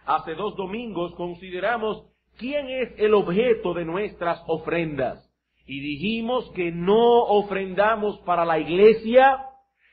hace 2 domingos consideramos quién es el objeto de nuestras ofrendas. Y dijimos que no ofrendamos para la iglesia,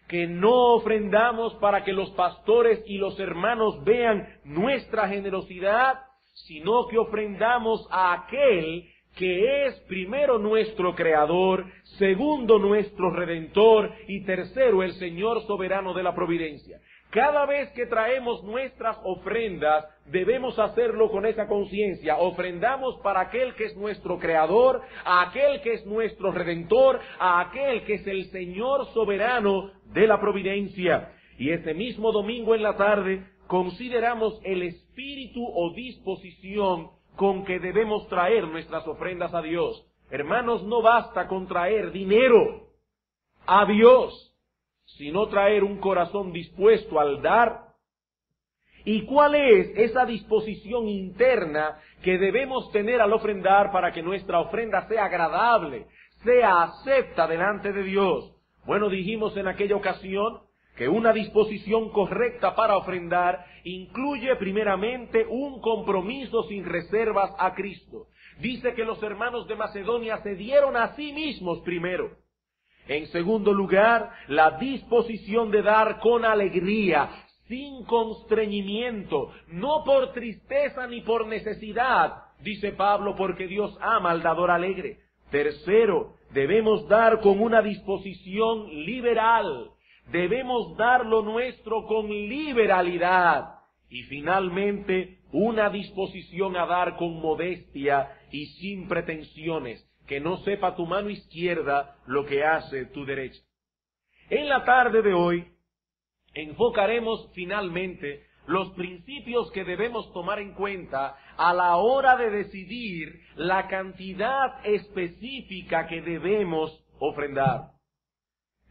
que no ofrendamos para que los pastores y los hermanos vean nuestra generosidad, sino que ofrendamos a aquel que es primero nuestro Creador, segundo nuestro Redentor y tercero el Señor soberano de la providencia. Cada vez que traemos nuestras ofrendas, debemos hacerlo con esa conciencia. Ofrendamos para aquel que es nuestro Creador, a aquel que es nuestro Redentor, a aquel que es el Señor soberano de la providencia. Y ese mismo domingo en la tarde, consideramos el espíritu o disposición con que debemos traer nuestras ofrendas a Dios. Hermanos, no basta con traer dinero a Dios, sino traer un corazón dispuesto al dar. ¿Y cuál es esa disposición interna que debemos tener al ofrendar para que nuestra ofrenda sea agradable, sea acepta delante de Dios? Bueno, dijimos en aquella ocasión que una disposición correcta para ofrendar incluye primeramente un compromiso sin reservas a Cristo. Dice que los hermanos de Macedonia se dieron a sí mismos primero. En segundo lugar, la disposición de dar con alegría, sin constreñimiento, no por tristeza ni por necesidad, dice Pablo, porque Dios ama al dador alegre. Tercero, debemos dar con una disposición liberal. Debemos dar lo nuestro con liberalidad. Y finalmente, una disposición a dar con modestia y sin pretensiones, que no sepa tu mano izquierda lo que hace tu derecha. En la tarde de hoy, enfocaremos finalmente los principios que debemos tomar en cuenta a la hora de decidir la cantidad específica que debemos ofrendar.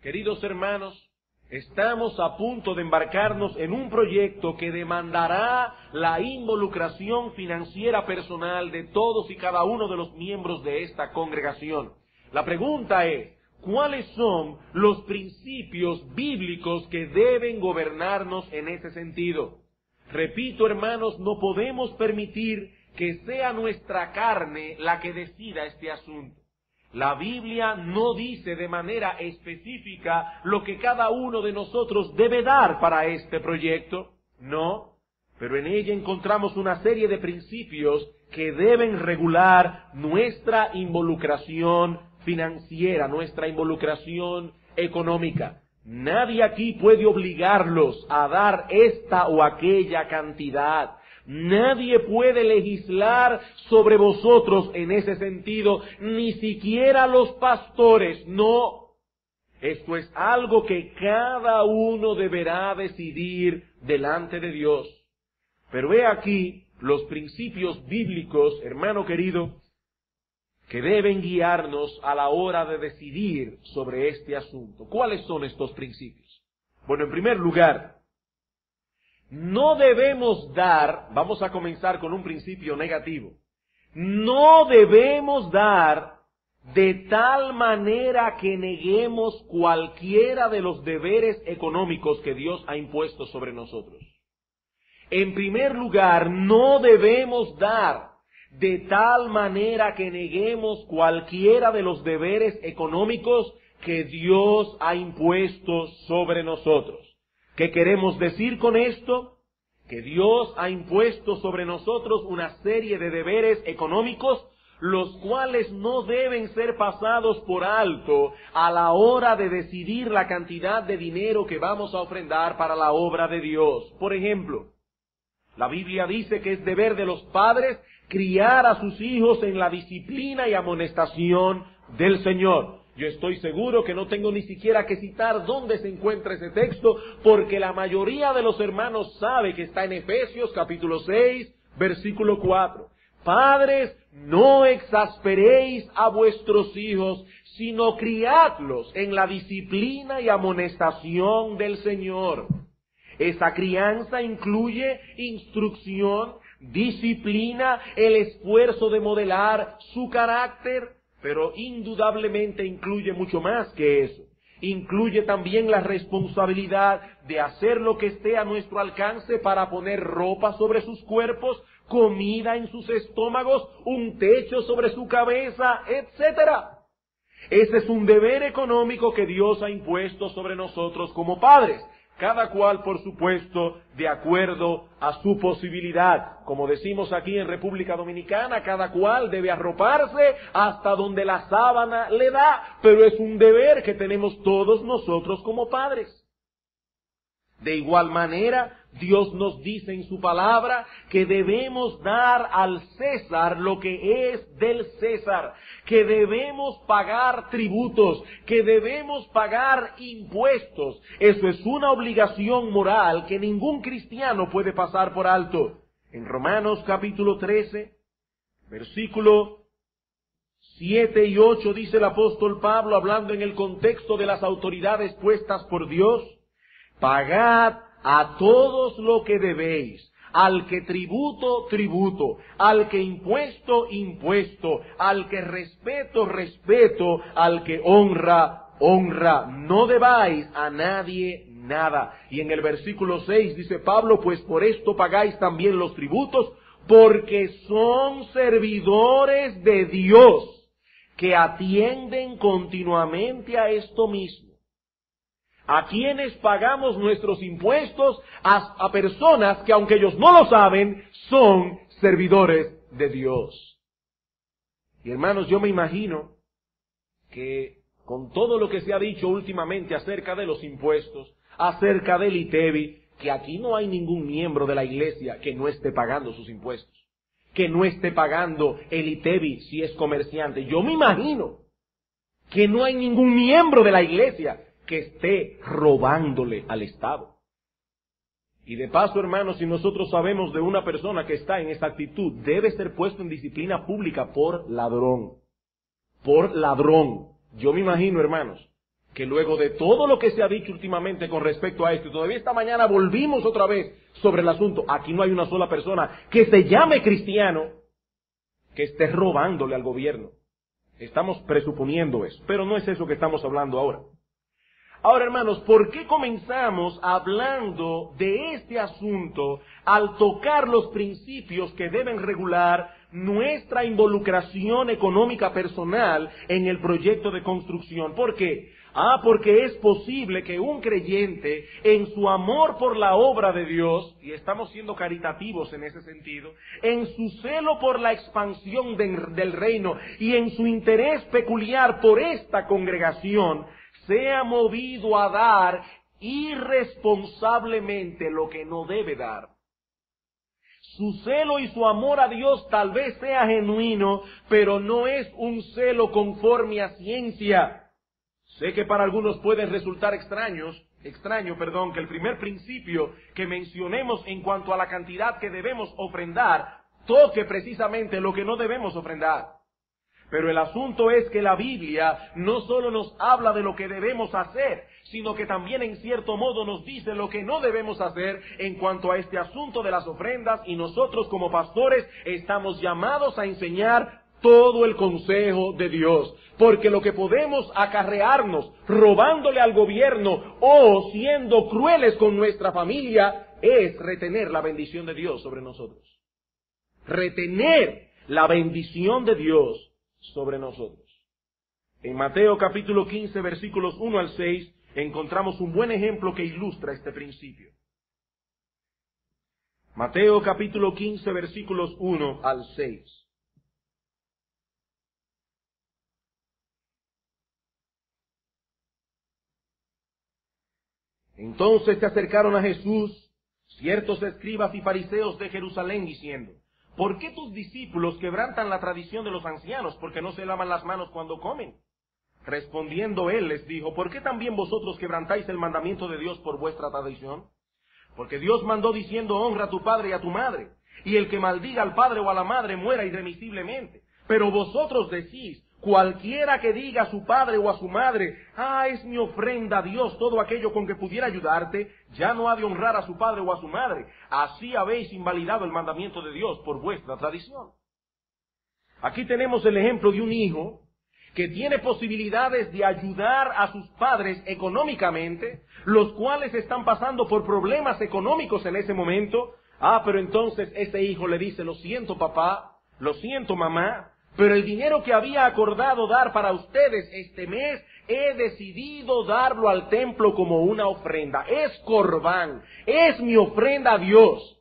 Queridos hermanos, estamos a punto de embarcarnos en un proyecto que demandará la involucración financiera personal de todos y cada uno de los miembros de esta congregación. La pregunta es, ¿cuáles son los principios bíblicos que deben gobernarnos en ese sentido? Repito, hermanos, no podemos permitir que sea nuestra carne la que decida este asunto. La Biblia no dice de manera específica lo que cada uno de nosotros debe dar para este proyecto, no, pero en ella encontramos una serie de principios que deben regular nuestra involucración financiera, nuestra involucración económica. Nadie aquí puede obligarlos a dar esta o aquella cantidad. Nadie puede legislar sobre vosotros en ese sentido, ni siquiera los pastores, no. Esto es algo que cada uno deberá decidir delante de Dios. Pero he aquí los principios bíblicos, hermano querido, que deben guiarnos a la hora de decidir sobre este asunto. ¿Cuáles son estos principios? Bueno, en primer lugar, no debemos dar, vamos a comenzar con un principio negativo, no debemos dar de tal manera que neguemos cualquiera de los deberes económicos que Dios ha impuesto sobre nosotros. En primer lugar, no debemos dar de tal manera que neguemos cualquiera de los deberes económicos que Dios ha impuesto sobre nosotros. ¿Qué queremos decir con esto? Que Dios ha impuesto sobre nosotros una serie de deberes económicos, los cuales no deben ser pasados por alto a la hora de decidir la cantidad de dinero que vamos a ofrendar para la obra de Dios. Por ejemplo, la Biblia dice que es deber de los padres criar a sus hijos en la disciplina y amonestación del Señor. Yo estoy seguro que no tengo ni siquiera que citar dónde se encuentra ese texto, porque la mayoría de los hermanos sabe que está en Efesios capítulo 6, versículo 4. Padres, no exasperéis a vuestros hijos, sino criadlos en la disciplina y amonestación del Señor. Esa crianza incluye instrucción, disciplina, el esfuerzo de modelar su carácter, pero indudablemente incluye mucho más que eso. incluye también la responsabilidad de hacer lo que esté a nuestro alcance para poner ropa sobre sus cuerpos, comida en sus estómagos, un techo sobre su cabeza, etcétera. Ese es un deber económico que Dios ha impuesto sobre nosotros como padres. Cada cual, por supuesto, de acuerdo a su posibilidad. Como decimos aquí en República Dominicana, cada cual debe arroparse hasta donde la sábana le da, pero es un deber que tenemos todos nosotros como padres. De igual manera, Dios nos dice en su palabra que debemos dar al César lo que es del César, que debemos pagar tributos, que debemos pagar impuestos. Eso es una obligación moral que ningún cristiano puede pasar por alto. En Romanos capítulo 13, versículo 7 y 8 dice el apóstol Pablo, hablando en el contexto de las autoridades puestas por Dios: pagad a todos lo que debéis, al que tributo, tributo, al que impuesto, impuesto, al que respeto, respeto, al que honra, honra. No debáis a nadie nada. Y en el versículo 6 dice Pablo: pues por esto pagáis también los tributos, porque son servidores de Dios, que atienden continuamente a esto mismo. A quienes pagamos nuestros impuestos, a personas que, aunque ellos no lo saben, son servidores de Dios. Y hermanos, yo me imagino que con todo lo que se ha dicho últimamente acerca de los impuestos, acerca del ITEVI, que aquí no hay ningún miembro de la iglesia que no esté pagando sus impuestos, que no esté pagando el ITEVI si es comerciante. Yo me imagino que no hay ningún miembro de la iglesia que esté robándole al Estado. Y de paso, hermanos, si nosotros sabemos de una persona que está en esa actitud, debe ser puesto en disciplina pública por ladrón. Por ladrón. Yo me imagino, hermanos, que luego de todo lo que se ha dicho últimamente con respecto a esto, y todavía esta mañana volvimos otra vez sobre el asunto, aquí no hay una sola persona que se llame cristiano que esté robándole al gobierno. Estamos presuponiendo eso, pero no es eso que estamos hablando ahora. Ahora, hermanos, ¿por qué comenzamos hablando de este asunto al tocar los principios que deben regular nuestra involucración económica personal en el proyecto de construcción? ¿Por qué? Porque es posible que un creyente, en su amor por la obra de Dios, y estamos siendo caritativos en ese sentido, en su celo por la expansión del reino y en su interés peculiar por esta congregación, sea movido a dar irresponsablemente lo que no debe dar. Su celo y su amor a Dios tal vez sea genuino, pero no es un celo conforme a ciencia. Sé que para algunos puede resultar extraño, que el primer principio que mencionemos en cuanto a la cantidad que debemos ofrendar toque precisamente lo que no debemos ofrendar. Pero el asunto es que la Biblia no solo nos habla de lo que debemos hacer, sino que también en cierto modo nos dice lo que no debemos hacer en cuanto a este asunto de las ofrendas, y nosotros como pastores estamos llamados a enseñar todo el consejo de Dios. Porque lo que podemos acarrearnos robándole al gobierno o siendo crueles con nuestra familia es retener la bendición de Dios sobre nosotros. Retener la bendición de Dios sobre nosotros. En Mateo capítulo 15, versículos 1 al 6, encontramos un buen ejemplo que ilustra este principio. Mateo capítulo 15, versículos 1 al 6. Entonces se acercaron a Jesús ciertos escribas y fariseos de Jerusalén, diciendo: ¿por qué tus discípulos quebrantan la tradición de los ancianos, porque no se lavan las manos cuando comen? Respondiendo él les dijo: ¿por qué también vosotros quebrantáis el mandamiento de Dios por vuestra tradición? Porque Dios mandó diciendo: honra a tu padre y a tu madre, y el que maldiga al padre o a la madre muera irremisiblemente. Pero vosotros decís: cualquiera que diga a su padre o a su madre: es mi ofrenda a Dios todo aquello con que pudiera ayudarte, ya no ha de honrar a su padre o a su madre. Así habéis invalidado el mandamiento de Dios por vuestra tradición. Aquí tenemos el ejemplo de un hijo que tiene posibilidades de ayudar a sus padres económicamente, los cuales están pasando por problemas económicos en ese momento. Pero entonces ese hijo le dice: lo siento papá, lo siento mamá, pero el dinero que había acordado dar para ustedes este mes, he decidido darlo al templo como una ofrenda. Es corbán, es mi ofrenda a Dios.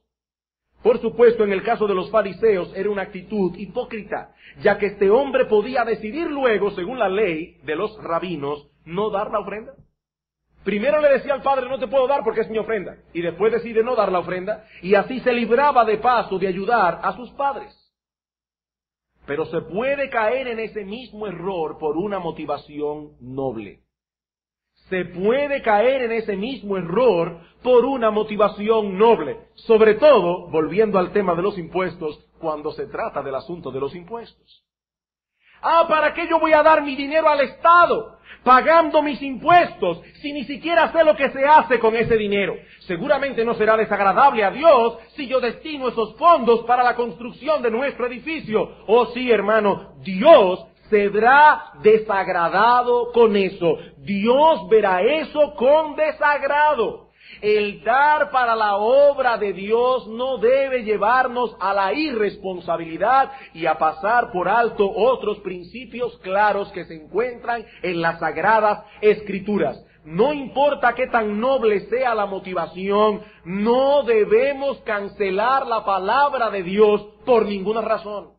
Por supuesto, en el caso de los fariseos era una actitud hipócrita, ya que este hombre podía decidir luego, según la ley de los rabinos, no dar la ofrenda. Primero le decía al padre: no te puedo dar porque es mi ofrenda, y después decide no dar la ofrenda, y así se libraba de paso de ayudar a sus padres. Pero se puede caer en ese mismo error por una motivación noble. Se puede caer en ese mismo error por una motivación noble. Sobre todo, volviendo al tema de los impuestos, cuando se trata del asunto de los impuestos. ¿Para qué yo voy a dar mi dinero al Estado, pagando mis impuestos, si ni siquiera sé lo que se hace con ese dinero? Seguramente no será desagradable a Dios si yo destino esos fondos para la construcción de nuestro edificio. Oh sí, hermano, Dios se verá desagradado con eso. Dios verá eso con desagrado. El dar para la obra de Dios no debe llevarnos a la irresponsabilidad y a pasar por alto otros principios claros que se encuentran en las Sagradas Escrituras. No importa qué tan noble sea la motivación, no debemos cancelar la palabra de Dios por ninguna razón.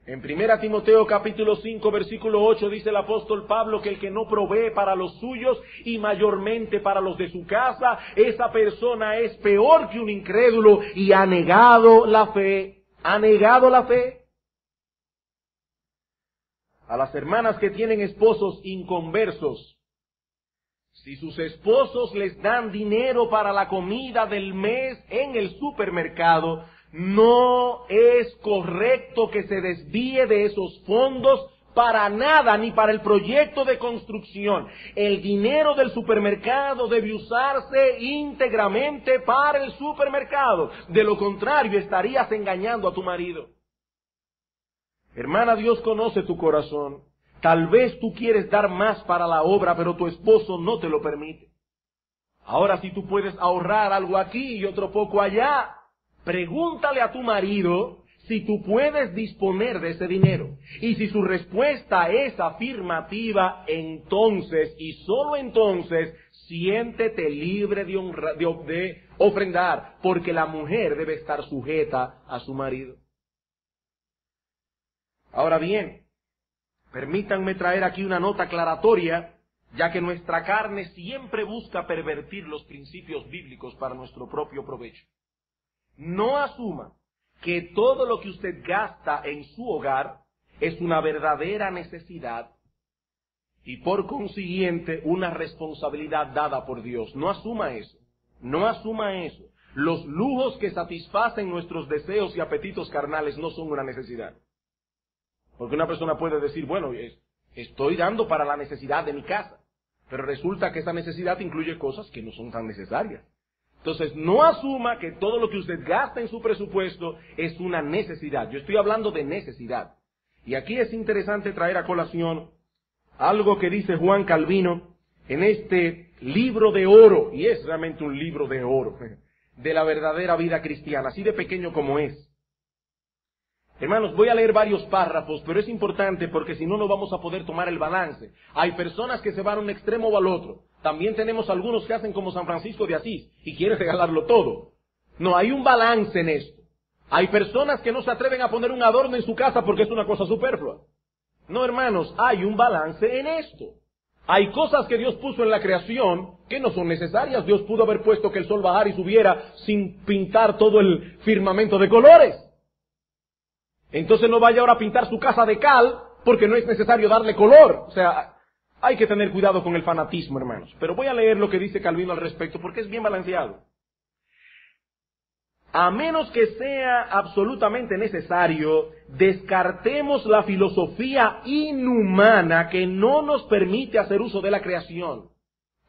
En 1 Timoteo capítulo 5 versículo 8 dice el apóstol Pablo que el que no provee para los suyos y mayormente para los de su casa, esa persona es peor que un incrédulo y ha negado la fe. ¿Ha negado la fe? A las hermanas que tienen esposos inconversos, si sus esposos les dan dinero para la comida del mes en el supermercado, no es correcto que se desvíe de esos fondos para nada, ni para el proyecto de construcción. El dinero del supermercado debe usarse íntegramente para el supermercado. De lo contrario, estarías engañando a tu marido. Hermana, Dios conoce tu corazón. Tal vez tú quieres dar más para la obra, pero tu esposo no te lo permite. Ahora, si tú puedes ahorrar algo aquí y otro poco allá, pregúntale a tu marido si tú puedes disponer de ese dinero. Y si su respuesta es afirmativa, entonces, y solo entonces, siéntete libre de ofrendar, porque la mujer debe estar sujeta a su marido. Ahora bien, permítanme traer aquí una nota aclaratoria, ya que nuestra carne siempre busca pervertir los principios bíblicos para nuestro propio provecho. No asuma que todo lo que usted gasta en su hogar es una verdadera necesidad y por consiguiente una responsabilidad dada por Dios. No asuma eso. No asuma eso. Los lujos que satisfacen nuestros deseos y apetitos carnales no son una necesidad. Porque una persona puede decir, bueno, estoy dando para la necesidad de mi casa, pero resulta que esa necesidad incluye cosas que no son tan necesarias. Entonces, no asuma que todo lo que usted gasta en su presupuesto es una necesidad. Yo estoy hablando de necesidad. Y aquí es interesante traer a colación algo que dice Juan Calvino en este libro de oro, y es realmente un libro de oro, de la verdadera vida cristiana, así de pequeño como es. Hermanos, voy a leer varios párrafos, pero es importante porque si no, no vamos a poder tomar el balance. Hay personas que se van a un extremo o al otro. También tenemos algunos que hacen como San Francisco de Asís y quieren regalarlo todo. No, hay un balance en esto. Hay personas que no se atreven a poner un adorno en su casa porque es una cosa superflua. No, hermanos, hay un balance en esto. Hay cosas que Dios puso en la creación que no son necesarias. Dios pudo haber puesto que el sol bajara y subiera sin pintar todo el firmamento de colores. Entonces no vaya ahora a pintar su casa de cal porque no es necesario darle color. O sea, hay que tener cuidado con el fanatismo, hermanos. Pero voy a leer lo que dice Calvino al respecto porque es bien balanceado. A menos que sea absolutamente necesario, descartemos la filosofía inhumana que no nos permite hacer uso de la creación.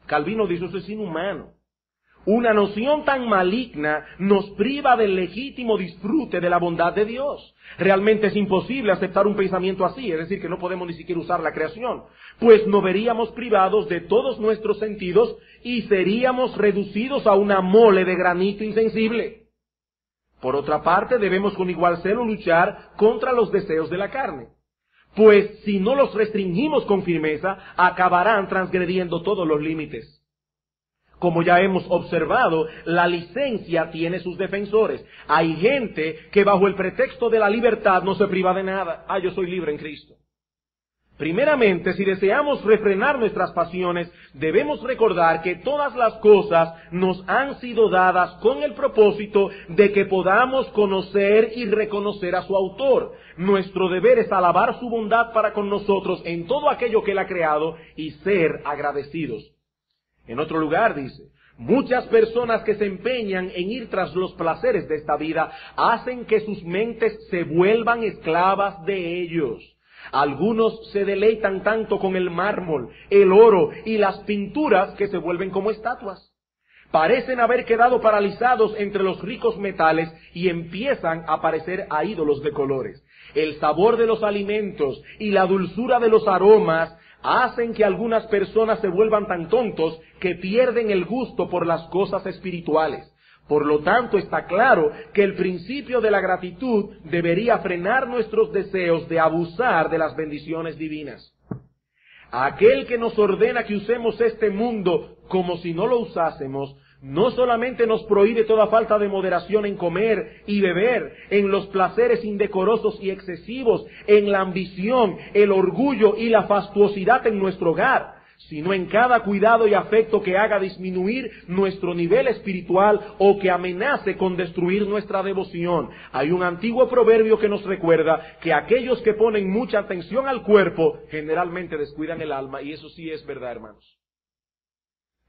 Calvino dice, eso es inhumano. Una noción tan maligna nos priva del legítimo disfrute de la bondad de Dios. Realmente es imposible aceptar un pensamiento así, es decir, que no podemos ni siquiera usar la creación, pues nos veríamos privados de todos nuestros sentidos y seríamos reducidos a una mole de granito insensible. Por otra parte, debemos con igual celo luchar contra los deseos de la carne, pues si no los restringimos con firmeza, acabarán transgrediendo todos los límites. Como ya hemos observado, la licencia tiene sus defensores. Hay gente que bajo el pretexto de la libertad no se priva de nada. Yo soy libre en Cristo. Primeramente, si deseamos refrenar nuestras pasiones, debemos recordar que todas las cosas nos han sido dadas con el propósito de que podamos conocer y reconocer a su autor. Nuestro deber es alabar su bondad para con nosotros en todo aquello que Él ha creado y ser agradecidos. En otro lugar dice, muchas personas que se empeñan en ir tras los placeres de esta vida hacen que sus mentes se vuelvan esclavas de ellos. Algunos se deleitan tanto con el mármol, el oro y las pinturas que se vuelven como estatuas. Parecen haber quedado paralizados entre los ricos metales y empiezan a parecer a ídolos de colores. El sabor de los alimentos y la dulzura de los aromas hacen que algunas personas se vuelvan tan tontos que pierden el gusto por las cosas espirituales. Por lo tanto, está claro que el principio de la gratitud debería frenar nuestros deseos de abusar de las bendiciones divinas. Aquel que nos ordena que usemos este mundo como si no lo usásemos, no solamente nos prohíbe toda falta de moderación en comer y beber, en los placeres indecorosos y excesivos, en la ambición, el orgullo y la fastuosidad en nuestro hogar, sino en cada cuidado y afecto que haga disminuir nuestro nivel espiritual o que amenace con destruir nuestra devoción. Hay un antiguo proverbio que nos recuerda que aquellos que ponen mucha atención al cuerpo generalmente descuidan el alma, y eso sí es verdad, hermanos.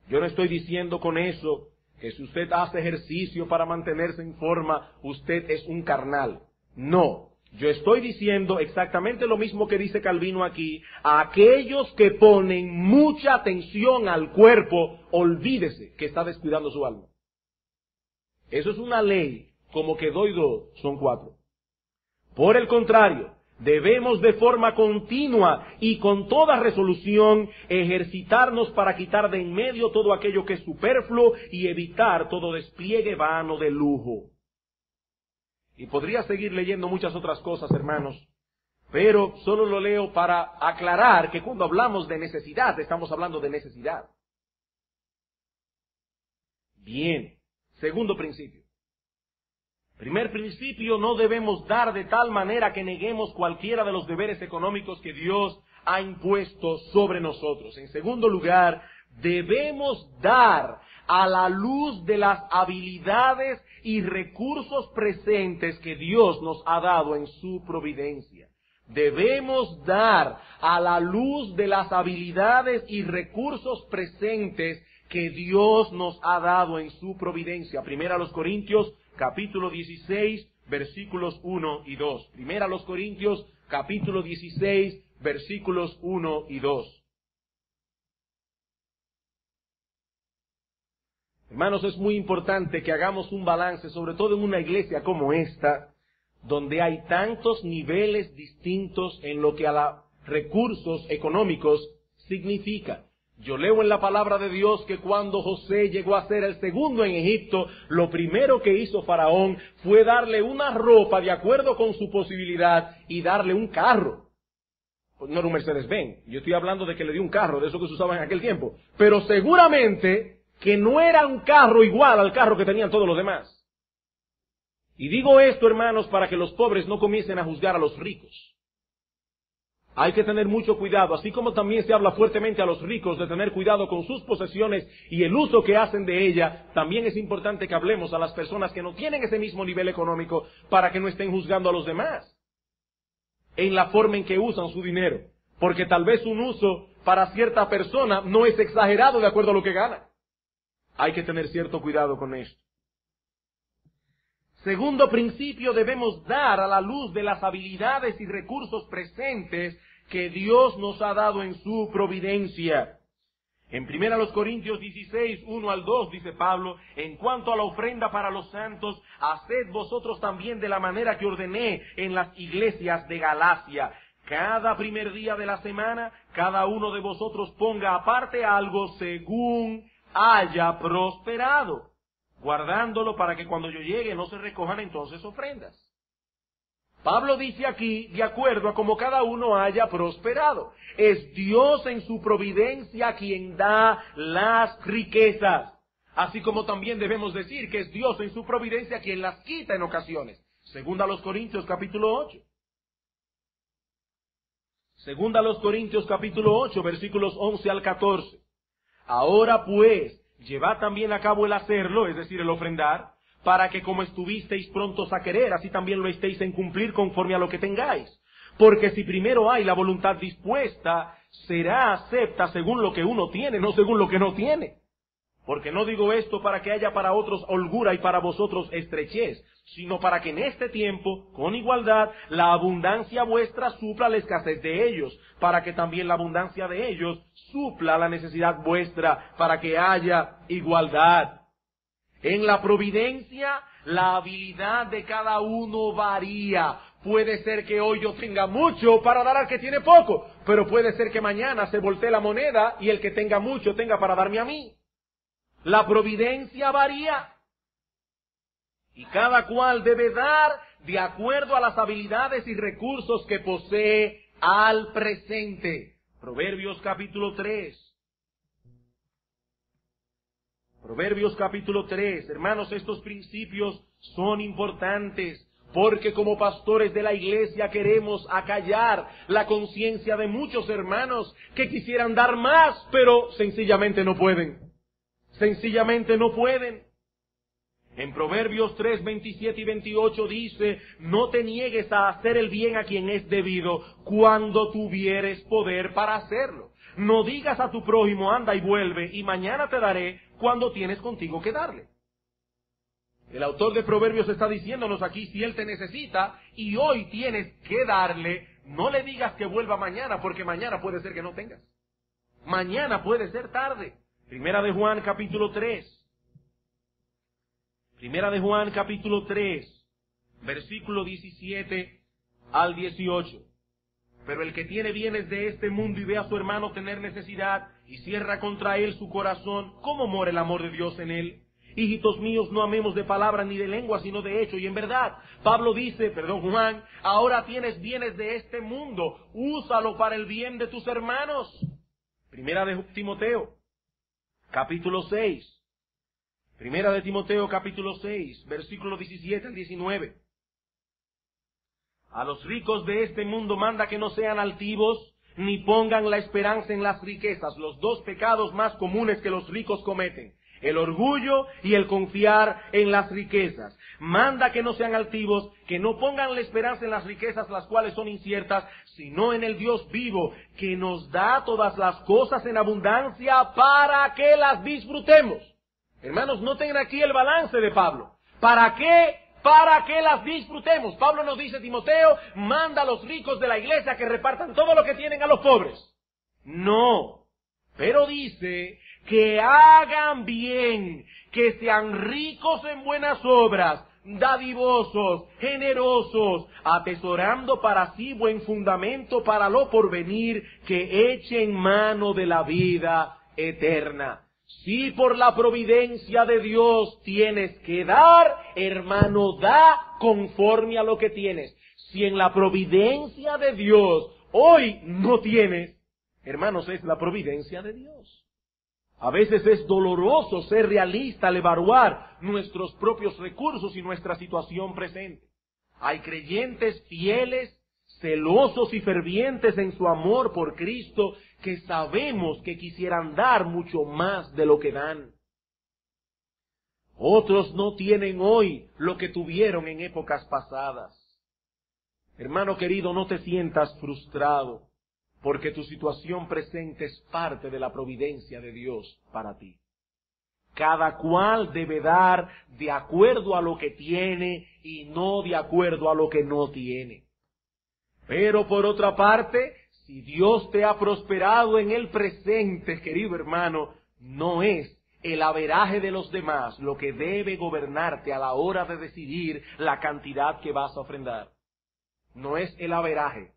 Yo no estoy diciendo con eso que si usted hace ejercicio para mantenerse en forma, usted es un carnal. No, yo estoy diciendo exactamente lo mismo que dice Calvino aquí. A aquellos que ponen mucha atención al cuerpo, olvídese que está descuidando su alma. Eso es una ley, como que 2 y 2 son 4. Por el contrario, debemos de forma continua y con toda resolución ejercitarnos para quitar de en medio todo aquello que es superfluo y evitar todo despliegue vano de lujo. Y podría seguir leyendo muchas otras cosas, hermanos, pero solo lo leo para aclarar que cuando hablamos de necesidad, estamos hablando de necesidad. Bien, segundo principio. Primer principio, no debemos dar de tal manera que neguemos cualquiera de los deberes económicos que Dios ha impuesto sobre nosotros. En segundo lugar, debemos dar a la luz de las habilidades y recursos presentes que Dios nos ha dado en su providencia. Debemos dar a la luz de las habilidades y recursos presentes que Dios nos ha dado en su providencia. Primera a los Corintios, capítulo 16, versículos 1 y 2. Primera a los Corintios, capítulo 16, versículos 1 y 2. Hermanos, es muy importante que hagamos un balance, sobre todo en una iglesia como esta, donde hay tantos niveles distintos en lo que a los recursos económicos significa. Yo leo en la palabra de Dios que cuando José llegó a ser el segundo en Egipto, lo primero que hizo Faraón fue darle una ropa de acuerdo con su posibilidad y darle un carro. No era un Mercedes-Benz, yo estoy hablando de que le dio un carro, de eso que se usaba en aquel tiempo. Pero seguramente que no era un carro igual al carro que tenían todos los demás. Y digo esto, hermanos, para que los pobres no comiencen a juzgar a los ricos. Hay que tener mucho cuidado, así como también se habla fuertemente a los ricos de tener cuidado con sus posesiones y el uso que hacen de ella, también es importante que hablemos a las personas que no tienen ese mismo nivel económico para que no estén juzgando a los demás en la forma en que usan su dinero, porque tal vez un uso para cierta persona no es exagerado de acuerdo a lo que gana. Hay que tener cierto cuidado con esto. Segundo principio, debemos dar a la luz de las habilidades y recursos presentes que Dios nos ha dado en su providencia. En 1 Corintios 16, 1 al 2, dice Pablo, en cuanto a la ofrenda para los santos, haced vosotros también de la manera que ordené en las iglesias de Galacia. Cada primer día de la semana, cada uno de vosotros ponga aparte algo según haya prosperado, guardándolo para que cuando yo llegue no se recojan entonces ofrendas. Pablo dice aquí, de acuerdo a como cada uno haya prosperado. Es Dios en su providencia quien da las riquezas. Así como también debemos decir que es Dios en su providencia quien las quita en ocasiones. Segunda a los Corintios capítulo 8. Segunda a los Corintios capítulo 8, versículos 11 al 14. Ahora pues, llevad también a cabo el hacerlo, es decir, el ofrendar, para que como estuvisteis prontos a querer, así también lo estéis en cumplir conforme a lo que tengáis. Porque si primero hay la voluntad dispuesta, será acepta según lo que uno tiene, no según lo que no tiene. Porque no digo esto para que haya para otros holgura y para vosotros estrechez, sino para que en este tiempo, con igualdad, la abundancia vuestra supla la escasez de ellos, para que también la abundancia de ellos supla la necesidad vuestra, para que haya igualdad. En la providencia, la habilidad de cada uno varía. Puede ser que hoy yo tenga mucho para dar al que tiene poco, pero puede ser que mañana se voltee la moneda y el que tenga mucho tenga para darme a mí. La providencia varía. Y cada cual debe dar de acuerdo a las habilidades y recursos que posee al presente. Proverbios capítulo 3. Proverbios capítulo 3, hermanos, estos principios son importantes porque como pastores de la iglesia queremos acallar la conciencia de muchos hermanos que quisieran dar más, pero sencillamente no pueden. Sencillamente no pueden. En Proverbios 3, 27 y 28 dice, no te niegues a hacer el bien a quien es debido cuando tuvieres poder para hacerlo. No digas a tu prójimo, anda y vuelve, y mañana te daré cuando tienes contigo que darle. El autor de Proverbios está diciéndonos aquí, si él te necesita y hoy tienes que darle, no le digas que vuelva mañana, porque mañana puede ser que no tengas. Mañana puede ser tarde. Primera de Juan capítulo 3. Primera de Juan capítulo 3, versículo 17 al 18. Pero el que tiene bienes de este mundo y ve a su hermano tener necesidad y cierra contra él su corazón, ¿cómo mora el amor de Dios en él? Hijitos míos, no amemos de palabra ni de lengua, sino de hecho. Y en verdad, Juan, ahora tienes bienes de este mundo, úsalo para el bien de tus hermanos. Primera de Timoteo, capítulo 6. Primera de Timoteo, capítulo 6, versículo 17 al 19. A los ricos de este mundo manda que no sean altivos, ni pongan la esperanza en las riquezas, los dos pecados más comunes que los ricos cometen, el orgullo y el confiar en las riquezas. Manda que no sean altivos, que no pongan la esperanza en las riquezas, las cuales son inciertas, sino en el Dios vivo, que nos da todas las cosas en abundancia para que las disfrutemos. Hermanos, noten aquí el balance de Pablo. ¿Para qué? Para que las disfrutemos. Pablo nos dice, Timoteo, manda a los ricos de la iglesia que repartan todo lo que tienen a los pobres. No, pero dice que hagan bien, que sean ricos en buenas obras, dadivosos, generosos, atesorando para sí buen fundamento para lo porvenir, que echen mano de la vida eterna. Si por la providencia de Dios tienes que dar, hermano, da conforme a lo que tienes. Si en la providencia de Dios hoy no tienes, hermanos, es la providencia de Dios. A veces es doloroso ser realista al evaluar nuestros propios recursos y nuestra situación presente. Hay creyentes fieles, celosos y fervientes en su amor por Cristo, que sabemos que quisieran dar mucho más de lo que dan. Otros no tienen hoy lo que tuvieron en épocas pasadas. Hermano querido, no te sientas frustrado, porque tu situación presente es parte de la providencia de Dios para ti. Cada cual debe dar de acuerdo a lo que tiene y no de acuerdo a lo que no tiene. Pero por otra parte, Si Dios te ha prosperado en el presente, querido hermano, no es el averaje de los demás lo que debe gobernarte a la hora de decidir la cantidad que vas a ofrendar. No es el averaje,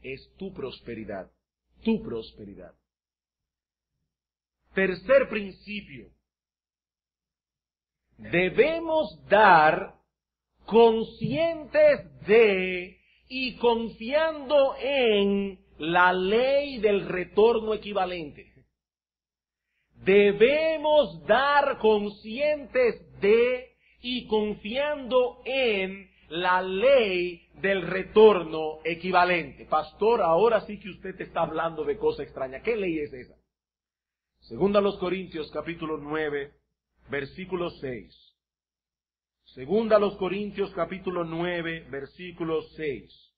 es tu prosperidad, tu prosperidad. Tercer principio. Debemos dar conscientes de y confiando en la ley del retorno equivalente. Debemos dar conscientes de y confiando en la ley del retorno equivalente. Pastor, ahora sí que usted te está hablando de cosa extraña. ¿Qué ley es esa? Segunda a los Corintios, capítulo 9, versículo 6. Segunda a los Corintios, capítulo 9, versículo 6.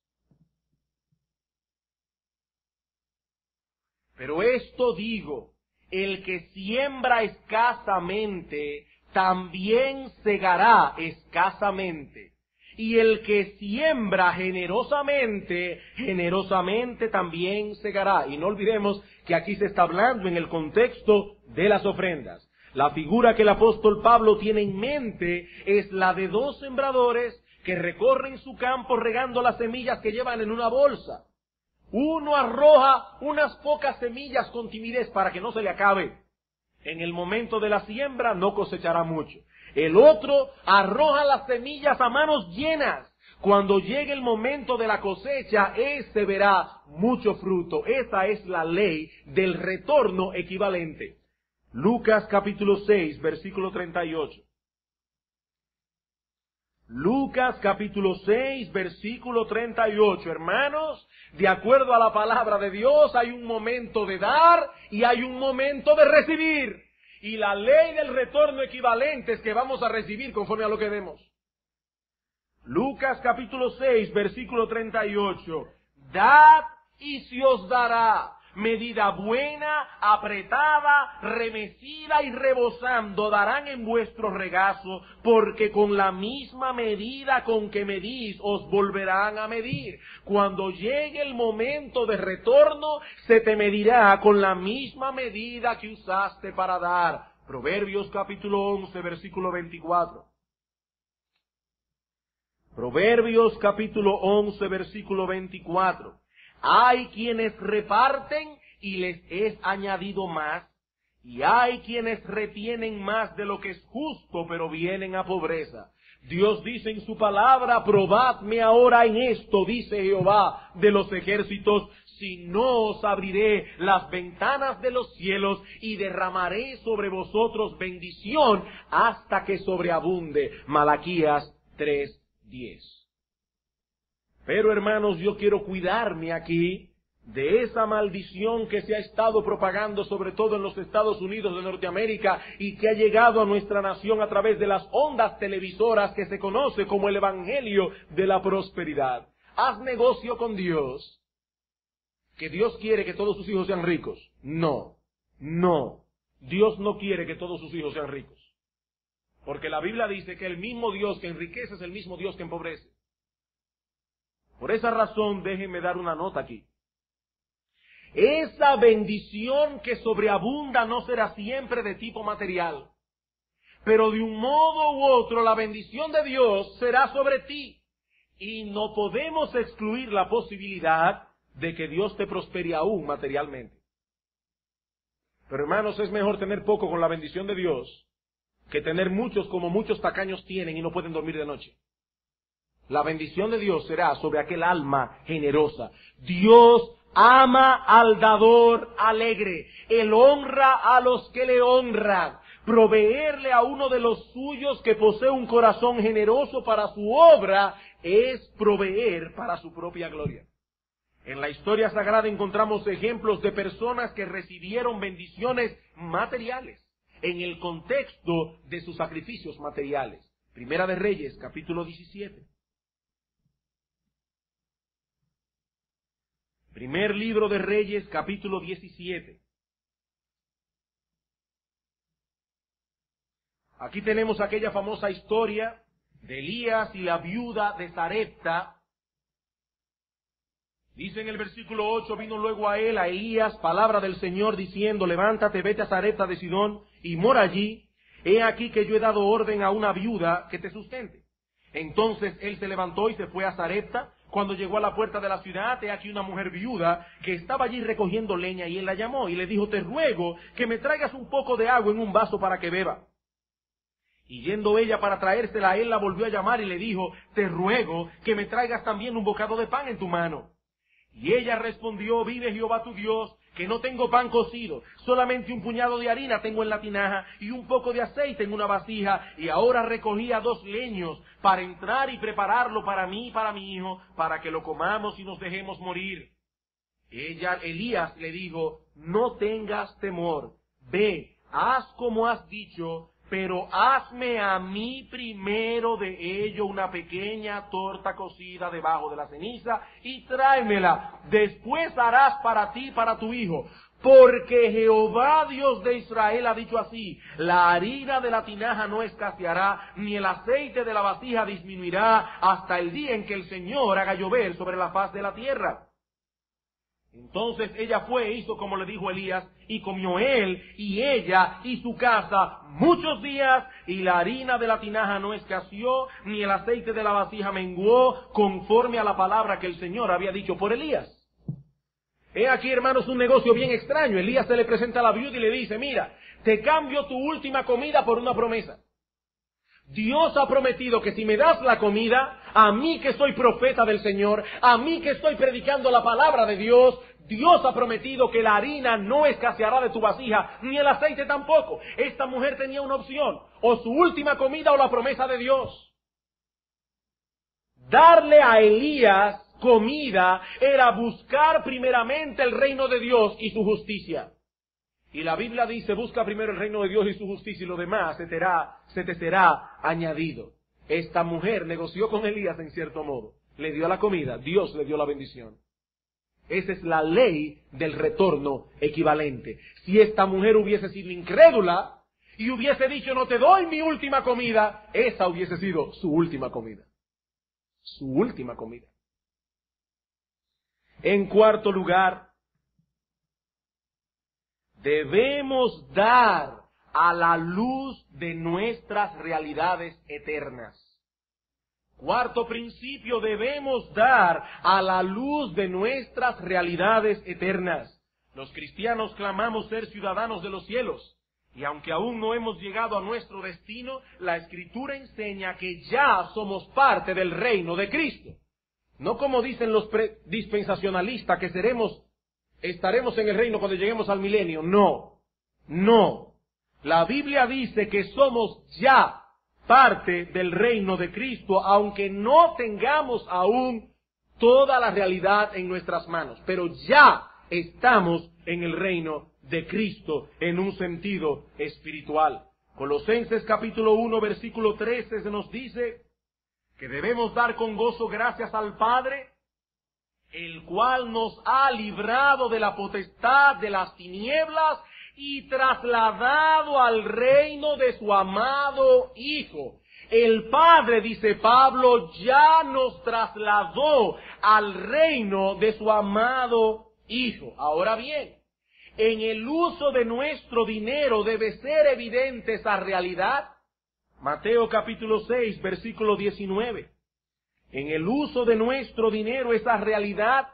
Pero esto digo, el que siembra escasamente, también segará escasamente. Y el que siembra generosamente, generosamente también segará. Y no olvidemos que aquí se está hablando en el contexto de las ofrendas. La figura que el apóstol Pablo tiene en mente es la de dos sembradores que recorren su campo regando las semillas que llevan en una bolsa. Uno arroja unas pocas semillas con timidez para que no se le acabe. En el momento de la siembra no cosechará mucho. El otro arroja las semillas a manos llenas. Cuando llegue el momento de la cosecha, ese verá mucho fruto. Esa es la ley del retorno equivalente. Lucas capítulo 6, versículo 38. Lucas capítulo 6, versículo 38. Hermanos, de acuerdo a la palabra de Dios, hay un momento de dar y hay un momento de recibir. Y la ley del retorno equivalente es que vamos a recibir conforme a lo que demos. Lucas capítulo 6, versículo 38. Dad y se os dará. Medida buena, apretada, remecida y rebosando darán en vuestro regazo, porque con la misma medida con que medís os volverán a medir. Cuando llegue el momento de retorno, se te medirá con la misma medida que usaste para dar. Proverbios capítulo 11, versículo 24. Proverbios capítulo 11, versículo 24. Hay quienes reparten y les es añadido más, y hay quienes retienen más de lo que es justo, pero vienen a pobreza. Dios dice en su palabra, probadme ahora en esto, dice Jehová de los ejércitos, si no os abriré las ventanas de los cielos y derramaré sobre vosotros bendición hasta que sobreabunde. Malaquías 3:10. Pero hermanos, yo quiero cuidarme aquí de esa maldición que se ha estado propagando sobre todo en los Estados Unidos de Norteamérica y que ha llegado a nuestra nación a través de las ondas televisoras que se conoce como el Evangelio de la Prosperidad. Haz negocio con Dios. ¿Que Dios quiere que todos sus hijos sean ricos? No, no. Dios no quiere que todos sus hijos sean ricos. Porque la Biblia dice que el mismo Dios que enriquece es el mismo Dios que empobrece. Por esa razón, déjenme dar una nota aquí. Esa bendición que sobreabunda no será siempre de tipo material. Pero de un modo u otro, la bendición de Dios será sobre ti. Y no podemos excluir la posibilidad de que Dios te prospere aún materialmente. Pero hermanos, es mejor tener poco con la bendición de Dios que tener muchos como muchos tacaños tienen y no pueden dormir de noche. La bendición de Dios será sobre aquel alma generosa. Dios ama al dador alegre. Él honra a los que le honran. Proveerle a uno de los suyos que posee un corazón generoso para su obra es proveer para su propia gloria. En la historia sagrada encontramos ejemplos de personas que recibieron bendiciones materiales en el contexto de sus sacrificios materiales. Primera de Reyes, capítulo 17. Primer libro de Reyes, capítulo 17. Aquí tenemos aquella famosa historia de Elías y la viuda de Sarepta. Dice en el versículo 8, vino luego a él, a Elías, palabra del Señor, diciendo, levántate, vete a Sarepta de Sidón, y mora allí. He aquí que yo he dado orden a una viuda que te sustente. Entonces él se levantó y se fue a Sarepta. Cuando llegó a la puerta de la ciudad, he aquí una mujer viuda que estaba allí recogiendo leña, y él la llamó y le dijo, te ruego que me traigas un poco de agua en un vaso para que beba. Y yendo ella para traérsela, él la volvió a llamar y le dijo, te ruego que me traigas también un bocado de pan en tu mano. Y ella respondió, vive Jehová tu Dios, que no tengo pan cocido, solamente un puñado de harina tengo en la tinaja y un poco de aceite en una vasija, y ahora recogía 2 leños para entrar y prepararlo para mí y para mi hijo, para que lo comamos y nos dejemos morir. Elías le dijo, no tengas temor, ve, haz como has dicho, pero hazme a mí primero de ello una pequeña torta cocida debajo de la ceniza y tráemela. Después harás para ti y para tu hijo. Porque Jehová Dios de Israel ha dicho así, la harina de la tinaja no escaseará, ni el aceite de la vasija disminuirá hasta el día en que el Señor haga llover sobre la faz de la tierra. Entonces ella fue e hizo como le dijo Elías, y comió él y ella y su casa muchos días, y la harina de la tinaja no escaseó, ni el aceite de la vasija menguó, conforme a la palabra que el Señor había dicho por Elías. He aquí, hermanos, un negocio bien extraño. Elías se le presenta a la viuda y le dice, mira, te cambio tu última comida por una promesa. Dios ha prometido que si me das la comida, a mí que soy profeta del Señor, a mí que estoy predicando la palabra de Dios, Dios ha prometido que la harina no escaseará de tu vasija, ni el aceite tampoco. Esta mujer tenía una opción, o su última comida o la promesa de Dios. Darle a Elías comida era buscar primeramente el reino de Dios y su justicia. Y la Biblia dice, busca primero el reino de Dios y su justicia, y lo demás se te será añadido. Esta mujer negoció con Elías en cierto modo. Le dio la comida, Dios le dio la bendición. Esa es la ley del retorno equivalente. Si esta mujer hubiese sido incrédula y hubiese dicho, no te doy mi última comida, esa hubiese sido su última comida. Su última comida. En cuarto lugar, debemos dar a la luz de nuestras realidades eternas. Cuarto principio, debemos dar a la luz de nuestras realidades eternas. Los cristianos clamamos ser ciudadanos de los cielos, y aunque aún no hemos llegado a nuestro destino, la Escritura enseña que ya somos parte del reino de Cristo. No como dicen los dispensacionalistas que estaremos en el reino cuando lleguemos al milenio. No. La Biblia dice que somos ya parte del reino de Cristo, aunque no tengamos aún toda la realidad en nuestras manos. Pero ya estamos en el reino de Cristo en un sentido espiritual. Colosenses capítulo 1, versículo 13 se nos dice que debemos dar con gozo gracias al Padre, el cual nos ha librado de la potestad de las tinieblas y trasladado al reino de su amado Hijo. El Padre, dice Pablo, ya nos trasladó al reino de su amado Hijo. Ahora bien, en el uso de nuestro dinero debe ser evidente esa realidad. Mateo capítulo 6, versículo 19. En el uso de nuestro dinero, esa realidad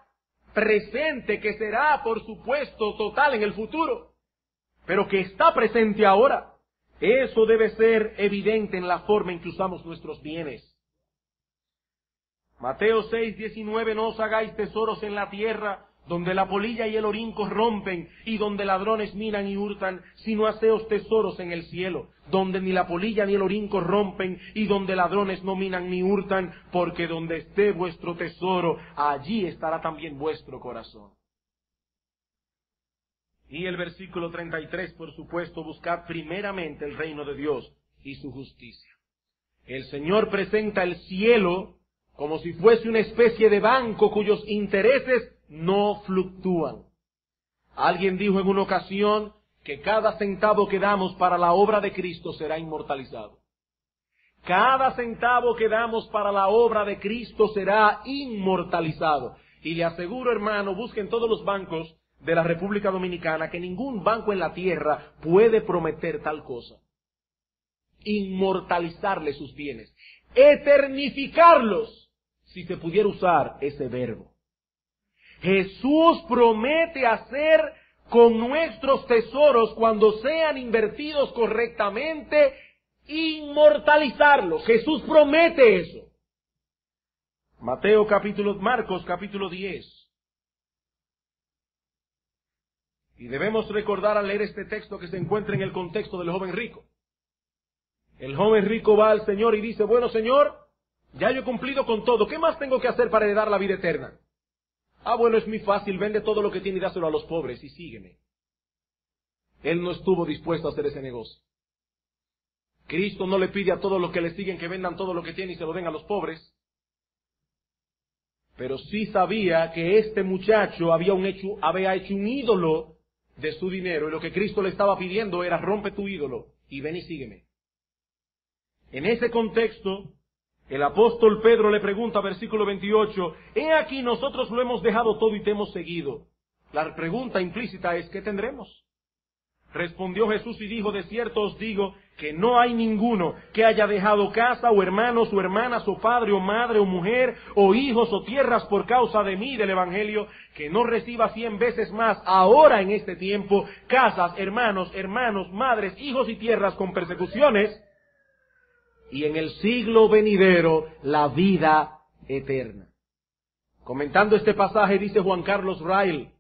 presente que será, por supuesto, total en el futuro, pero que está presente ahora. Eso debe ser evidente en la forma en que usamos nuestros bienes. Mateo 6, 19, no os hagáis tesoros en la tierra, donde la polilla y el orín corrompen, y donde ladrones minan y hurtan, sino haceos tesoros en el cielo, donde ni la polilla ni el orín corrompen, y donde ladrones no minan ni hurtan, porque donde esté vuestro tesoro, allí estará también vuestro corazón. Y el versículo 33, por supuesto, buscad primeramente el reino de Dios y su justicia. El Señor presenta el cielo como si fuese una especie de banco cuyos intereses no fluctúan. Alguien dijo en una ocasión que cada centavo que damos para la obra de Cristo será inmortalizado. Cada centavo que damos para la obra de Cristo será inmortalizado. Y le aseguro, hermano, busquen todos los bancos de la República Dominicana, que ningún banco en la tierra puede prometer tal cosa. Inmortalizarle sus bienes, eternificarlos, si se pudiera usar ese verbo. Jesús promete hacer con nuestros tesoros, cuando sean invertidos correctamente, inmortalizarlos. Jesús promete eso. Marcos capítulo 10. Y debemos recordar al leer este texto que se encuentra en el contexto del joven rico. El joven rico va al Señor y dice, bueno, Señor, ya yo he cumplido con todo. ¿Qué más tengo que hacer para heredar la vida eterna? Ah, bueno, es muy fácil. Vende todo lo que tiene y dáselo a los pobres y sígueme. Él no estuvo dispuesto a hacer ese negocio. Cristo no le pide a todos los que le siguen que vendan todo lo que tienen y se lo den a los pobres. Pero sí sabía que este muchacho había hecho un ídolo de su dinero, y lo que Cristo le estaba pidiendo era: rompe tu ídolo y ven y sígueme. En ese contexto, el apóstol Pedro le pregunta, versículo 28, he aquí nosotros lo hemos dejado todo y te hemos seguido. La pregunta implícita es: ¿qué tendremos? Respondió Jesús y dijo: de cierto os digo que no hay ninguno que haya dejado casa o hermanos o hermanas o padre o madre o mujer o hijos o tierras por causa de mí, del evangelio, que no reciba 100 veces más ahora en este tiempo casas, hermanos, madres, hijos y tierras con persecuciones, y en el siglo venidero la vida eterna. Comentando este pasaje dice Juan Carlos Rail: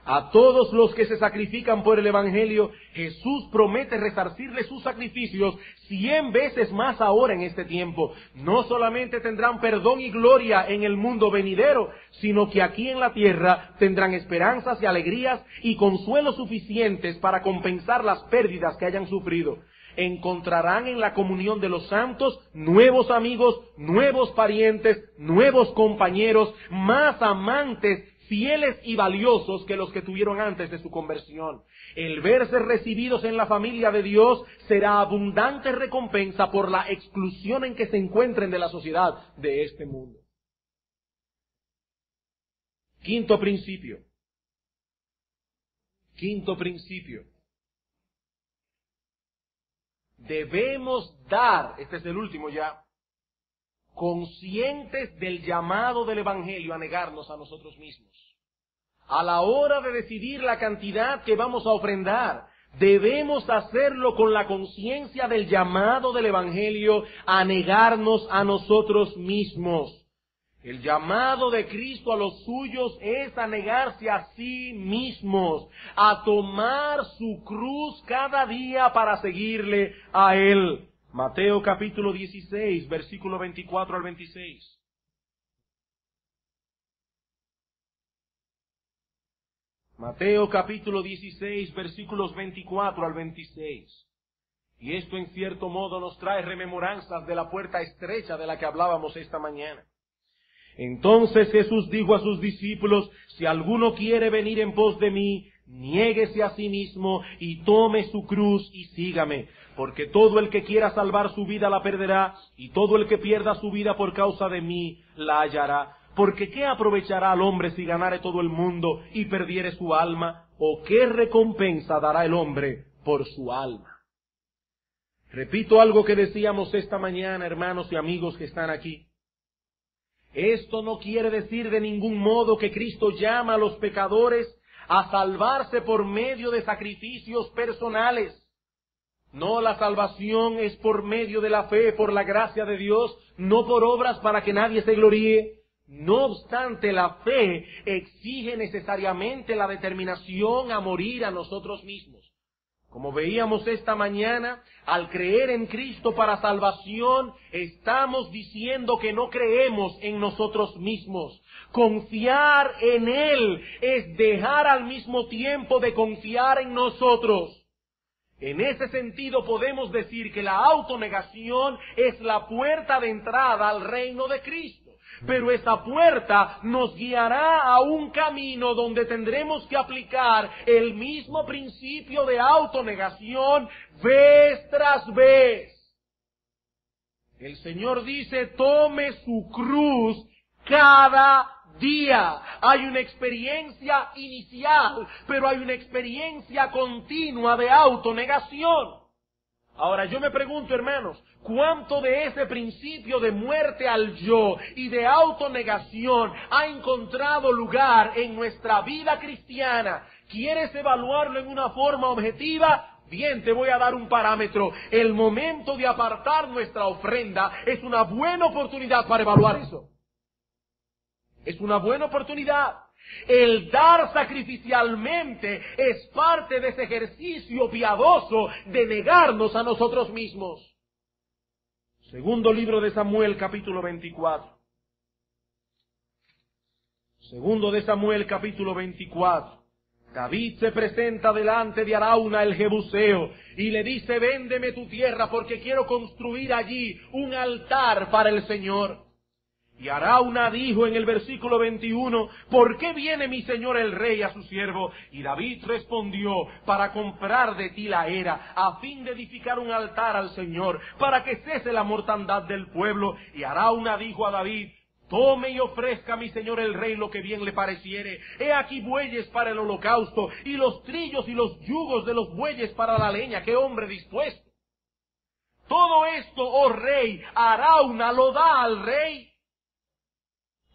a todos los que se sacrifican por el evangelio, Jesús promete resarcirles sus sacrificios 100 veces más ahora en este tiempo. No solamente tendrán perdón y gloria en el mundo venidero, sino que aquí en la tierra tendrán esperanzas y alegrías y consuelos suficientes para compensar las pérdidas que hayan sufrido. Encontrarán en la comunión de los santos nuevos amigos, nuevos parientes, nuevos compañeros, más amantes, fieles y valiosos que los que tuvieron antes de su conversión. El verse recibidos en la familia de Dios será abundante recompensa por la exclusión en que se encuentren de la sociedad de este mundo. Quinto principio. Debemos dar, este es el último ya, conscientes del llamado del evangelio a negarnos a nosotros mismos. A la hora de decidir la cantidad que vamos a ofrendar, debemos hacerlo con la conciencia del llamado del evangelio a negarnos a nosotros mismos. El llamado de Cristo a los suyos es a negarse a sí mismos, a tomar su cruz cada día para seguirle a Él. Mateo capítulo 16, versículo 24 al 26. Mateo capítulo 16, versículos 24 al 26. Y esto en cierto modo nos trae rememoranzas de la puerta estrecha de la que hablábamos esta mañana. Entonces Jesús dijo a sus discípulos: si alguno quiere venir en pos de mí, niéguese a sí mismo y tome su cruz y sígame. Porque todo el que quiera salvar su vida la perderá, y todo el que pierda su vida por causa de mí la hallará. Porque ¿qué aprovechará al hombre si ganare todo el mundo y perdiere su alma? ¿O qué recompensa dará el hombre por su alma? Repito algo que decíamos esta mañana, hermanos y amigos que están aquí. Esto no quiere decir de ningún modo que Cristo llama a los pecadores a salvarse por medio de sacrificios personales. No, la salvación es por medio de la fe, por la gracia de Dios, no por obras para que nadie se gloríe. No obstante, la fe exige necesariamente la determinación a morir a nosotros mismos. Como veíamos esta mañana, al creer en Cristo para salvación, estamos diciendo que no creemos en nosotros mismos. Confiar en Él es dejar al mismo tiempo de confiar en nosotros. En ese sentido podemos decir que la autonegación es la puerta de entrada al reino de Cristo. Pero esa puerta nos guiará a un camino donde tendremos que aplicar el mismo principio de autonegación vez tras vez. El Señor dice: tome su cruz cada día. Hay una experiencia inicial, pero hay una experiencia continua de autonegación. Ahora yo me pregunto, hermanos, ¿cuánto de ese principio de muerte al yo y de autonegación ha encontrado lugar en nuestra vida cristiana? ¿Quieres evaluarlo en una forma objetiva? Bien, te voy a dar un parámetro. El momento de apartar nuestra ofrenda es una buena oportunidad para evaluar eso. Es una buena oportunidad. El dar sacrificialmente es parte de ese ejercicio piadoso de negarnos a nosotros mismos. Segundo libro de Samuel, capítulo 24. Segundo de Samuel, capítulo 24. David se presenta delante de Arauna el Jebuseo y le dice: véndeme tu tierra porque quiero construir allí un altar para el Señor. Y Arauna dijo en el versículo 21, ¿por qué viene mi señor el rey a su siervo? Y David respondió, para comprar de ti la era, a fin de edificar un altar al Señor, para que cese la mortandad del pueblo. Y Arauna dijo a David, tome y ofrezca a mi señor el rey lo que bien le pareciere. He aquí bueyes para el holocausto, y los trillos y los yugos de los bueyes para la leña. ¡Qué hombre dispuesto! Todo esto, oh rey, Arauna lo da al rey.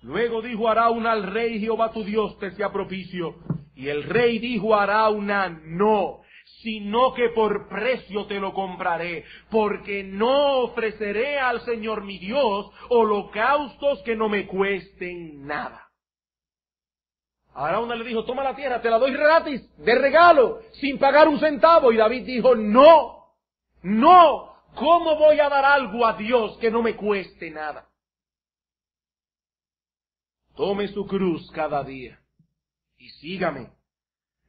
Luego dijo Arauna al rey, Jehová tu Dios te sea propicio. Y el rey dijo a Arauna, no, sino que por precio te lo compraré, porque no ofreceré al Señor mi Dios holocaustos que no me cuesten nada. Arauna le dijo, toma la tierra, te la doy gratis, de regalo, sin pagar un centavo. Y David dijo, no, ¿cómo voy a dar algo a Dios que no me cueste nada? Tome su cruz cada día y sígame.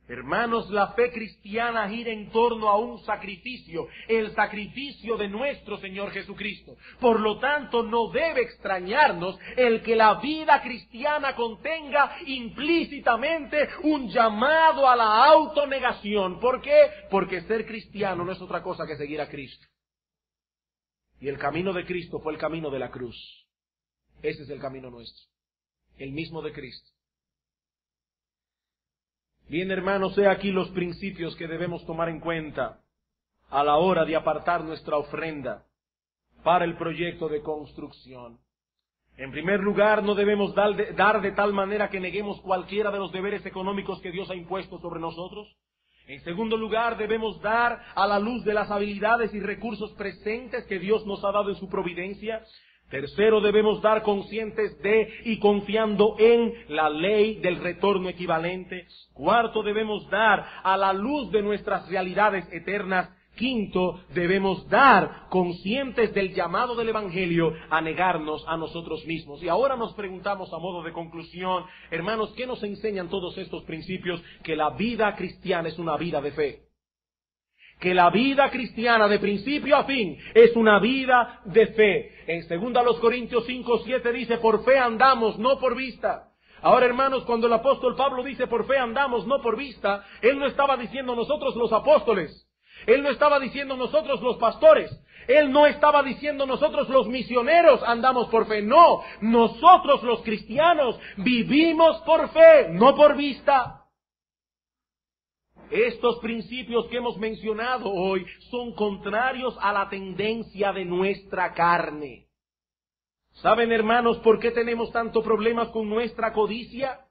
Hermanos, la fe cristiana gira en torno a un sacrificio, el sacrificio de nuestro Señor Jesucristo. Por lo tanto, no debe extrañarnos el que la vida cristiana contenga implícitamente un llamado a la autonegación. ¿Por qué? Porque ser cristiano no es otra cosa que seguir a Cristo. Y el camino de Cristo fue el camino de la cruz. Ese es el camino nuestro. El mismo de Cristo. Bien, hermanos, he aquí los principios que debemos tomar en cuenta a la hora de apartar nuestra ofrenda para el proyecto de construcción. En primer lugar, no debemos dar de tal manera que neguemos cualquiera de los deberes económicos que Dios ha impuesto sobre nosotros. En segundo lugar, debemos dar a la luz de las habilidades y recursos presentes que Dios nos ha dado en su providencia. Tercero, debemos dar conscientes de y confiando en la ley del retorno equivalente. Cuarto, debemos dar a la luz de nuestras realidades eternas. Quinto, debemos dar conscientes del llamado del Evangelio a negarnos a nosotros mismos. Y ahora nos preguntamos a modo de conclusión, hermanos, ¿qué nos enseñan todos estos principios? Que la vida cristiana es una vida de fe. Que la vida cristiana de principio a fin es una vida de fe. En 2 Corintios 5:7 dice, por fe andamos, no por vista. Ahora, hermanos, cuando el apóstol Pablo dice por fe andamos, no por vista, él no estaba diciendo nosotros los apóstoles. Él no estaba diciendo nosotros los pastores. Él no estaba diciendo nosotros los misioneros andamos por fe. No, nosotros los cristianos vivimos por fe, no por vista. Estos principios que hemos mencionado hoy son contrarios a la tendencia de nuestra carne. ¿Saben, hermanos, por qué tenemos tantos problemas con nuestra codicia?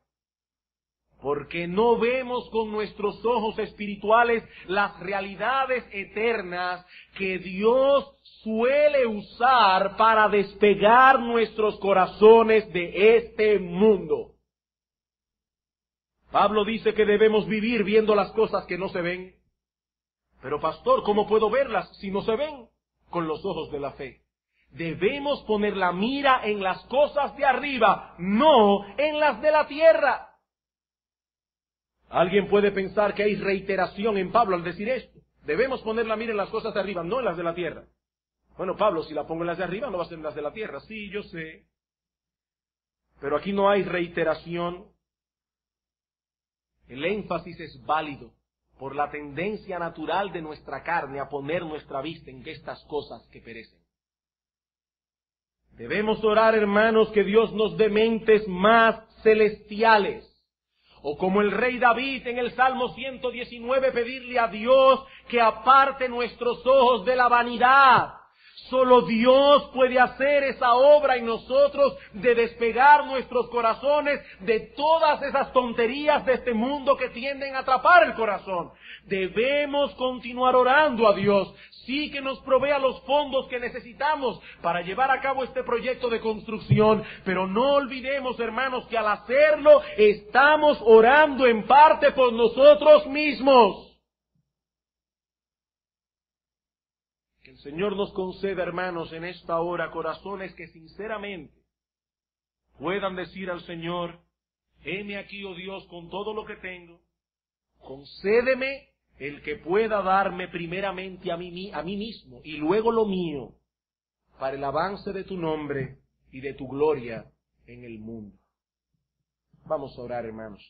Porque no vemos con nuestros ojos espirituales las realidades eternas que Dios suele usar para despegar nuestros corazones de este mundo. Pablo dice que debemos vivir viendo las cosas que no se ven. Pero pastor, ¿cómo puedo verlas si no se ven? Con los ojos de la fe. Debemos poner la mira en las cosas de arriba, no en las de la tierra. Alguien puede pensar que hay reiteración en Pablo al decir esto. Debemos poner la mira en las cosas de arriba, no en las de la tierra. Bueno, Pablo, si la pongo en las de arriba, no va a ser en las de la tierra. Sí, yo sé. Pero aquí no hay reiteración. El énfasis es válido por la tendencia natural de nuestra carne a poner nuestra vista en estas cosas que perecen. Debemos orar, hermanos, que Dios nos dé mentes más celestiales. O como el rey David en el Salmo 119, pedirle a Dios que aparte nuestros ojos de la vanidad. Solo Dios puede hacer esa obra en nosotros de despegar nuestros corazones de todas esas tonterías de este mundo que tienden a atrapar el corazón. Debemos continuar orando a Dios, sí, que nos provea los fondos que necesitamos para llevar a cabo este proyecto de construcción, pero no olvidemos, hermanos, que al hacerlo estamos orando en parte por nosotros mismos. Que el Señor nos conceda, hermanos, en esta hora corazones que sinceramente puedan decir al Señor: heme aquí, oh Dios, con todo lo que tengo, concédeme el que pueda darme primeramente a mí mismo y luego lo mío, para el avance de tu nombre y de tu gloria en el mundo. Vamos a orar, hermanos.